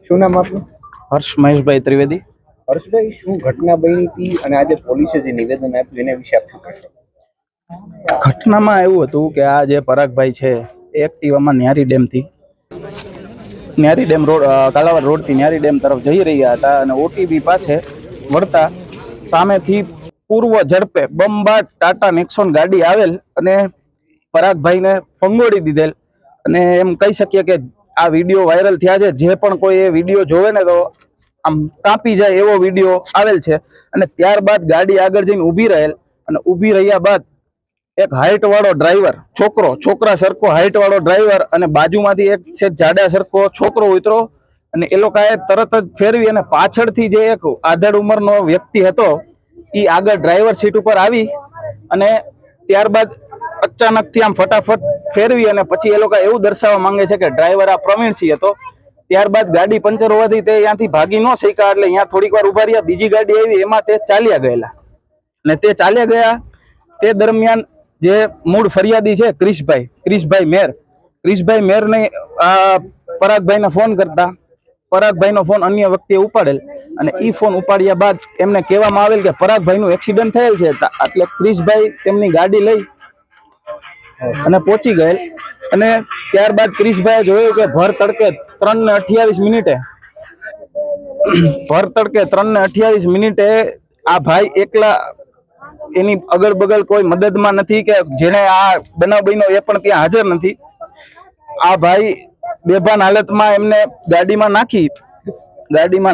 શું નામ આપનું? હર્ષ મહેશભાઈ ત્રિવેદી। હર્ષભાઈ, શું ઘટના બની હતી અને આજે પોલીસે જે નિવેદન આપ્યું એના વિશે આપ શું કહેશો? ઘટનામાં એવું હતું કે આ જે પરાગભાઈ છે એક્ટિવામાં ન્યારી ડેમ રોડ કાલાવાડ રોડથી ન્યારી ડેમ તરફ જઈ રહ્યા હતા અને ઓટીબી પાસે વળતા સામેથી પૂર્વ ઝડપે બંબાટ ટાટા નેક્સોન ગાડી આવેલ અને પરાગભાઈને ફંગોળી દીધેલ। અને એમ કહી શકીએ કે આ વિડીયો વાયરલ થયા છે। જે પણ કોઈ એ વિડીયો જોવે ને તો આમ કાપી જાય એવો વિડીયો આવેલ છે। અને ત્યારબાદ ગાડી આગળ જઈને ઊભી રહેલ અને ઊભી રહ્યા બાદ એક હાઈટ વાળો ડ્રાઈવર છોકરા સરખો હાઈટ વાળો ડ્રાઈવર અને બાજુમાંથી એક છે જાડા સરખો છોકરો ઉતરો અને એ લોકોએ તરત જ ફેરવી અને પાછળથી જે એક આધેડ ઉંમરનો વ્યક્તિ હતો એ આગળ ડ્રાઈવર સીટ ઉપર આવી અને ત્યારબાદ અચાનકથી આમ ફટાફટ ફેરવી અને પછી એ લોકો એવું દર્શાવવા માંગે છે કે ડ્રાઈવર આ પ્રવીણસિંહ હતો। ત્યારબાદ ગાડી પંચર હોવાથી તે ત્યાંથી ભાગી ન શક્યા એટલે અહીંયા થોડીક વાર ઉભા રહ્યા। બીજી ગાડી આવી એમાં તે ચાલ્યા ગયેલા અને તે ચાલ્યા ગયા તે દરમિયાન જે મૂળ ફરિયાદી છે ક્રિશભાઈ મેરને આ પરાગભાઈને ફોન કરતા પરાગભાઈનો ફોન અન્ય વ્યક્તિએ ઉપાડેલ અને ઈ ફોન ઉપાડ્યા બાદ એમને કહેવામાં આવેલ કે પરાગભાઈનું એક્સિડન્ટ થયેલ છે એટલે ક્રિશભાઈ તેમની ગાડી લઈ અને પહોંચી ગયેલ અને ત્યારબાદ ક્રિશભાઈએ જોયું કે ભર તડકે 3:28 મિનિટે આ ભાઈ એકલા એની અગલ બગલ કોઈ મદદમાં નથી કે જેને આ બનાવ બન્યો એ પણ ત્યાં હાજર નથી। આ ભાઈ બેભાન હાલતમાં એમને ગાડીમાં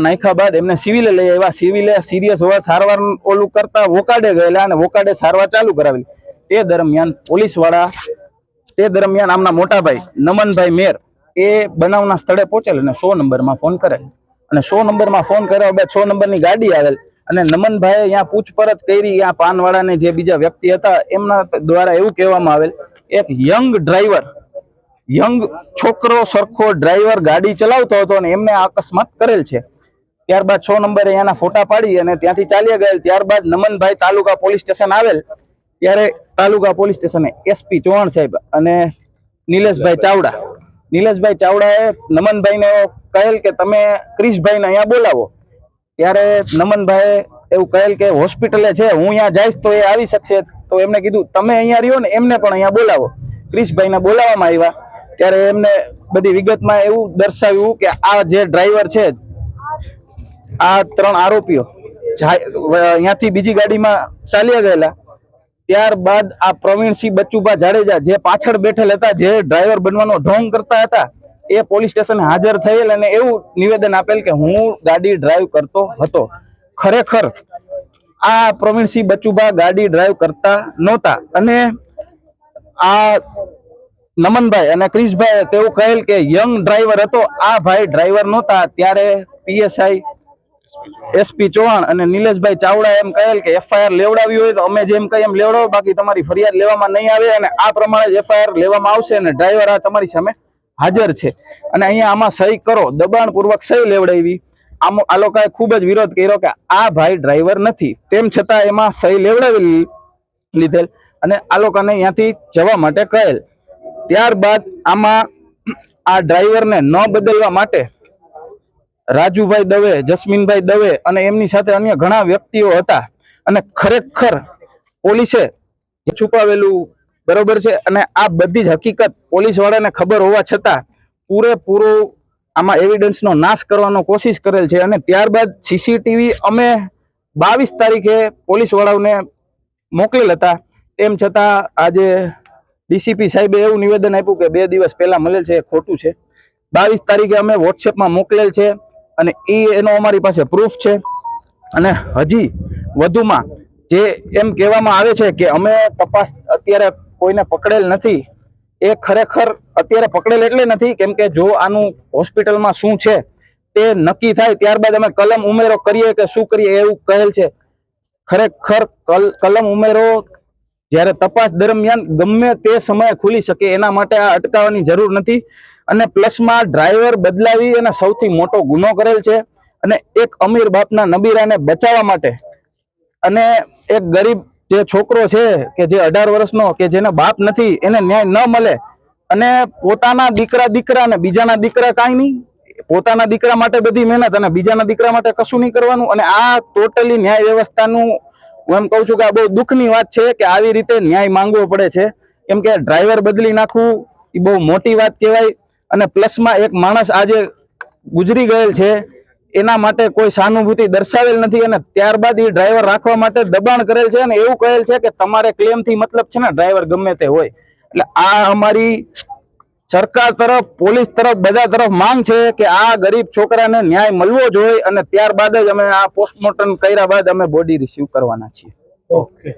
નાખ્યા બાદ એમને સિવિલે લઈ આવ્યા। સિવિલે સિરિયસ હોવા સારવાર ઓલું કરતા વોકાડે ગયેલા અને વોકાડે સારવાર ચાલુ કરાવેલી। તે દરમિયાન આમના મોટાભાઈ નમનભાઈ મેર એ બનાવના સ્થળે પહોંચેલ અને 100 નંબરમાં ફોન કરેલ અને 100 નંબરમાં ફોન કર્યા બાદ 100 નંબરની ગાડી આવેલ અને નમનભાઈએ અહીંયા પૂછપરછ કરી। અહીંયા પાનવાળાને જે બીજા વ્યક્તિ હતા એમના દ્વારા એવું કહેવામાં આવેલ એક યંગ છોકરો સરખો ડ્રાઈવર ગાડી ચલાવતો હતો અને એમને અકસ્માત કરેલ છે। ત્યારબાદ 100 નંબરે અહીંયાના ફોટા પાડી અને ત્યાંથી ચાલ્યા ગયેલ। ત્યારબાદ નમનભાઈ તાલુકા પોલીસ સ્ટેશન આવેલ ત્યારે તાલુકા પોલીસ સ્ટેશને એસપી ચૌહાણ સાહેબ અને નિલેશભાઈ ચાવડાએ નમનભાઈને કહેલ કે તમે ક્રિશભાઈને અહીંયા બોલાવો। ત્યારે નમનભાઈએ એવું કહેલ કે હોસ્પિટલે છે હું અહીંયા જઈશ તો એ આવી શકશે। તો એમને કીધું તમે અહીંયા રહ્યો ને એમને પણ અહીંયા બોલાવો। ક્રિશભાઈને બોલાવવામાં આવ્યા ત્યારે એમને બધી વિગતમાં એવું દર્શાવ્યું કે આ જે ડ્રાઈવર છે આ 3 આરોપીઓ અહીંયાથી બીજી ગાડીમાં ચાલ્યા ગયેલા। ત્યારબાદ આ પ્રવીણસિંહ બચુભા જાડેજા જે પાછળ બેઠેલ હતા જે ડ્રાઈવર બનવાનો ઢોંગ કરતા હતા એ પોલીસ સ્ટેશને હાજર થયેલ અને એવું નિવેદન આપેલ કે હું ગાડી ડ્રાઈવ કરતો હતો। ખરેખર આ પ્રવીણસિંહ બચુભા ગાડી ડ્રાઈવ કરતા નહોતા અને આ નમનભાઈ અને ક્રિશભાઈ તેવું કહેલ કે યંગ ડ્રાઈવર હતો। આ ભાઈ ડ્રાઈવર નહોતા। ત્યારે પીએસઆઈ એસપી ચૌહાણ અને નિલેશભાઈ ચાવડા એમ કહેલ કે એફઆઈઆર લેવડાવી હોય તો અમે જેમ કહીએ એમ લેવડાવો, બાકી તમારી ફરિયાદ લેવામાં નહીં આવે અને આ પ્રમાણે જ એફઆઈઆર લેવામાં આવશે અને ડ્રાઈવર આ તમારી સામે હાજર છે અને અહીંયા આમાં સહી કરો, દબાણપૂર્વક સહી લેવડાવી। આ લોકોએ ખૂબ જ વિરોધ કર્યો કે આ ભાઈ ડ્રાઈવર નથી, તેમ છતાં એમાં સહી લેવડાવી લીધેલ અને આ લોકોને અહીંયાથી જવા માટે કહેલ। ત્યારબાદ આમાં આ ડ્રાઈવરને ન બદલવા માટે રાજુભાઈ દવે, જસ્મીનભાઈ દવે અને એમની સાથે અન્ય ઘણા વ્યક્તિઓ હતા અને ખરેખર પોલીસે છુપાવેલું બરોબર છે અને આ બધી જ હકીકત પોલીસ વાળાને ખબર હોવા છતાં પૂરેપૂરું આમાં એવિડન્સનો નાશ કરવાનો કોશિશ કરેલ છે। અને ત્યારબાદ સીસીટીવી અમે 22 તારીખે પોલીસ વાળાઓને મોકલેલ હતા, તેમ છતાં આજે ડીસીપી સાહેબે એવું નિવેદન આપ્યું કે 2 દિવસ પહેલા મળેલ છે, એ ખોટું છે। 22 તારીખે અમે વોટ્સએપમાં મોકલેલ છે અને એનો અમારી પાસે પ્રૂફ છે અને હજી વધુમાં જે એમ કહેવામાં આવે છે કે અમે તપાસ અત્યારે કોઈને પકડેલ નથી, એ ખરેખર અત્યારે પકડેલ એટલે નથી કેમ કે જો આનું હોસ્પિટલમાં શું છે તે નક્કી થાય ત્યારબાદ અમે કલમ ઉમેરો કરીએ કે શું કરીએ એવું કહેલ છે। ખરેખર કલમ ઉમેરો જ્યારે તપાસ દરમિયાન ગમે તે સમયે ખુલી શકે, એના માટે આ અટકાવવાની જરૂર નથી અને પ્લસમાં ડ્રાઈવર બદલાવી અને સૌથી મોટો ગુનો કરેલ છે અને એક અમીર બાપના નબીરાને બચાવવા માટે અને એક ગરીબ જે છોકરો છે કે જે 18 વર્ષનો કે જેને બાપ નથી એને ન્યાય ન મળે અને પોતાના દીકરા અને બીજાના દીકરા કાંઈ નહીં પોતાના દીકરા માટે બધી મહેનત અને બીજાના દીકરા માટે કશું નહીં કરવાનું. અને આ ટોટલી ન્યાય વ્યવસ્થાનું હું એમ કહું છું કે આ બહુ દુઃખની વાત છે કે આવી રીતે ન્યાય માંગવો પડે છે. કેમ કે ડ્રાઈવર બદલી નાખવું એ બહુ મોટી વાત કહેવાય. અને પ્લસમાં એક માણસ આજે ગુજરી ગયેલ છે એના માટે કોઈ સહાનુભૂતિ દર્શાવેલ નથી અને ત્યારબાદ એ ડ્રાઈવર રાખવા માટે દબાણ કરેલ છે અને એવું કહેલ છે કે તમારે ક્લેમ થી મતલબ છે ને ડ્રાઈવર ગમે તે હોય. એટલે આ અમારી સરકાર તરફ, પોલીસ તરફ, બધા તરફ માંગ છે કે આ ગરીબ છોકરાને ન્યાય મળવો જોઈએ અને ત્યારબાદ જ અમે આ પોસ્ટમોર્ટમ કર્યા બાદ અમે બોડી રિસીવ કરવાના છીએ. ઓકે.